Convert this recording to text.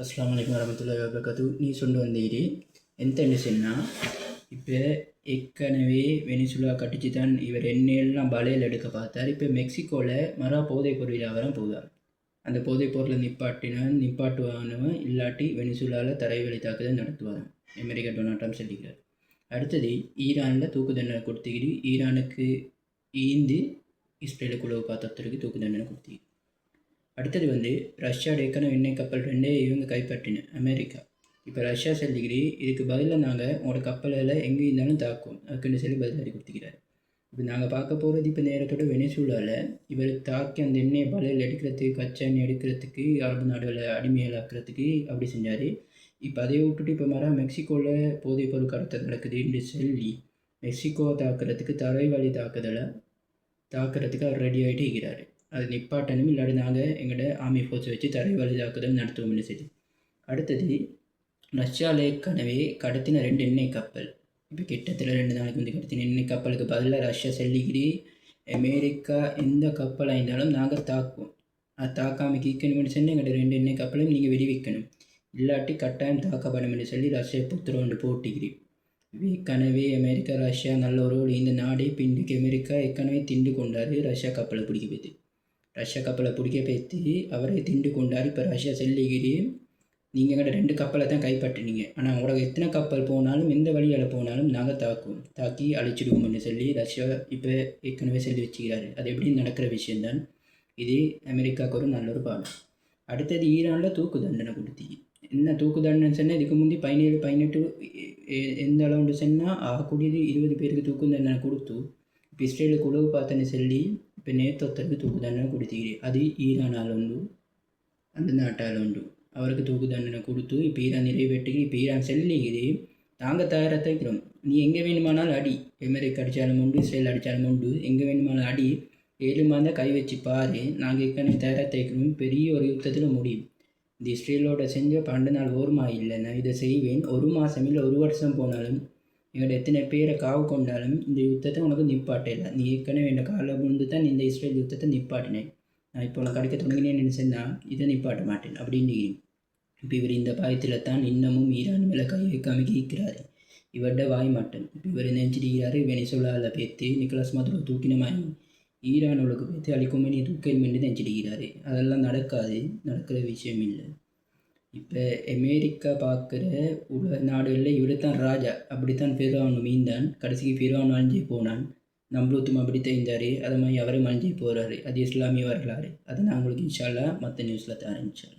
அஸ்ஸலாமு அலைக்கும் வரமத்துல்லாஹி வபரகாத்துஹு. நீ சொண்டு வந்தீரி ಎಂತ சொன்னால், இப்போ ஏற்கனவே வெனிசுலா கட்டிச்சு தான் இவர் எண்ணெயெல்லாம் பலையில் எடுக்க பார்த்தார். இப்போ மெக்சிகோவில் போதைப் பொருள் வியாபாரம் போகுதார். அந்த போதைப் பொருளை நிப்பாட்டுவானவன் இல்லாட்டி வெனிசுலாவில் தரைவழி தாக்குதல் நடத்துவார். அமெரிக்கா டொனால்ட் ட்ரம்ப் சொல்லிக்கிறார். அடுத்தது ஈரானில் தூக்கு தண்டனை கொடுத்துக்கிட்டு ஈரானுக்கு ஈந்து இஸ்ரேலுக்கு உளவு பார்த்தவருக்கு தூக்கு தண்டனை கொடுத்துக்கிட்டு. அடுத்தது ரஷ்யாவோட ஏற்கனவே எண்ணெய் கப்பல் ரெண்டே இவங்க கைப்பற்றின அமெரிக்கா. இப்போ ரஷ்யா சொல்லிக்கிட்டு இதுக்கு பதிலாக நாங்கள் உங்களோட கப்பலில் எங்கே இருந்தாலும் தாக்கும் அதுக்குன்னு சொல்லி பதிலடி கொடுத்துக்கிறாரு. இப்போ நாங்கள் பார்க்க போகிறது இப்போ நேரத்தோட வெனிசுலாவில் இவர் தாக்கி அந்த எண்ணெயை பலையில் எடுக்கிறதுக்கு கச்சா எண்ணெய் எடுக்கிறதுக்கு அரபு நாடுகளை அடிமையாளாக்கிறதுக்கு அப்படி செஞ்சார். இப்போ அதை விட்டுட்டு இப்போ மெக்சிகோவில் போதைப் பொருள் கடத்தல் நடக்குதுன்னு சொல்லி மெக்சிகோவை தாக்குறதுக்கு தரைவழி தாக்குறதுக்கு அவர் ரெடி ஆகிட்டு இருக்கிறாரு. அது நிப்பாட்டணும், இல்லாட்டி நாங்கள் எங்களோட ஆர்மி ஃபோர்ஸை வச்சு தரைவழி தாக்குதல் நடத்துவோம்னு சொல்லி. அடுத்தது ரஷ்யாவில் ஏற்கனவே கடத்தின 2 எண்ணெய் கப்பல் இப்போ கிட்டத்தட்ட 2 நாளைக்கு கடத்தின எண்ணெய் கப்பலுக்கு பதிலாக ரஷ்யா சொல்லிக்கிட்டு அமெரிக்கா எந்த கப்பலாக இருந்தாலும் நாங்கள் தாக்குவோம், அது தாக்காமல் கீக்கணும்னு சொல்லி எங்கள்கிட்ட 2 எண்ணெய் கப்பலையும் நீங்கள் வெடிவிக்கணும், இல்லாட்டி கட்டாயம் தாக்கப்படும்னு சொல்லி ரஷ்யா புத்திரம் போட்டிக்கிறேன். ஏற்கனவே அமெரிக்கா ரஷ்யா நல்ல ஒரு இந்த நாடே பின்னுக்கு அமெரிக்கா ஏற்கனவே திண்டு கொண்டாரு. ரஷ்யா கப்பலை பிடிக்க போய்த்து ரஷ்யா கப்பலை பிடிக்க பேத்து அவரை திண்டு கொண்டார். இப்போ ரஷ்யா செல்லிகிரி நீங்கள் எங்கள்கிட்ட 2 கப்பலை தான் கைப்பற்றினீங்க, ஆனால் உங்களோட எத்தனை கப்பல் போனாலும் எந்த வழியால் போனாலும் நாங்கள் தாக்கி அழிச்சிடுவோம்னு சொல்லி ரஷ்யா இப்போ ஏற்கனவே சொல்லி வச்சுக்கிறாரு. அது எப்படி நடக்கிற விஷயந்தான். இது அமெரிக்காவுக்கு ஒரு நல்ல ஒரு பாடம். அடுத்தது ஈரானில் தூக்கு தண்டனை கொடுத்தி. என்ன தூக்கு தண்டனை சொன்னால் இதுக்கு முந்தி 17, 18 எந்த அளவுன்னு சொன்னால் ஆகக்கூடியது 20 பேருக்கு தூக்கு தண்டனை கொடுத்து இப்போ இஸ்ரேலுக்கு உளவு பார்த்தேன்னு சொல்லி இப்போ நேத்தொத்தருக்கு தூக்கு தண்டனை கொடுத்துக்கிறேன். அது ஈரானால் உண்டு, அந்த நாட்டால் உண்டு. அவருக்கு தூக்கு தண்டனை கொடுத்து இப்போ ஈரான் நிறைவேற்றுக்கு இப்போ ஈரான் செல்லிக்கிறே நாங்கள் தயாராக தைக்கிறோம், நீ எங்கே வேணுமானாலும் அடி, அமெரிக்கா அடித்தாலும் உண்டு, இஸ்ரேல் அடித்தாலும் உண்டு, எங்கே வேணுமானாலும் அடி, 7 மாதம் கை வச்சு பாரு, நாங்கள் ஏற்கனவே தயாராக தைக்கிறோம், பெரிய ஒரு யுத்தத்தில் முடியும். இந்த இஸ்ரேலோட செஞ்ச 12 நாள் ஓர்மா இல்லை, நான் இதை செய்வேன், 1 மாதம் இல்லை 1 வருஷம் போனாலும் எங்கள்ட எத்தனை பேரை காவு கொண்டாலும் இந்த யுத்தத்தை உனக்கு நிப்பாட்டல, நீ ஏற்கனவே என்ன காலில் விழுந்து தான் இந்த இஸ்ரேல் யுத்தத்தை நிப்பாட்டினேன், நான் இப்போ உனக்கு கிடைக்க தொடங்கினேன்னு நினச்சேன்னா இதை நிப்பாட்ட மாட்டேன் அப்படின்னு. இப்போ இவர் இந்த பாயத்தில் தான் இன்னமும் ஈரான் மேலே கை வைக்காமல் இருக்கிறார். இவர்கிட்ட வாய் மாட்டேன். இப்போ இவர் நினைச்சிருக்கிறாரு வெனிசுலாவில் பேத்து நிக்கோலஸ் மதுரோ தூக்கினமாய் ஈரானுக்கு பேத்து அழிக்குமே தூக்கணுமென்று நினச்சிருக்கிறாரு. அதெல்லாம் நடக்கிற விஷயம் இல்லை. இப்போ அமெரிக்கா பார்க்குற நாடுகளில் இவர் தான் ராஜா, அப்படித்தான் ஃபிரௌன் மீந்தான், கடைசிக்கு ஃபிரௌன் அழிஞ்சு போனான், நம்ரூத்தும் அப்படி தெரிந்தார், அதை மாதிரி அவரும் அழிஞ்சு போகிறாரு. அது இஸ்லாமிய வரலாறு. அதை நான் உங்களுக்கு இன்ஷா அல்லாஹ் மற்ற நியூஸில் தரேன்.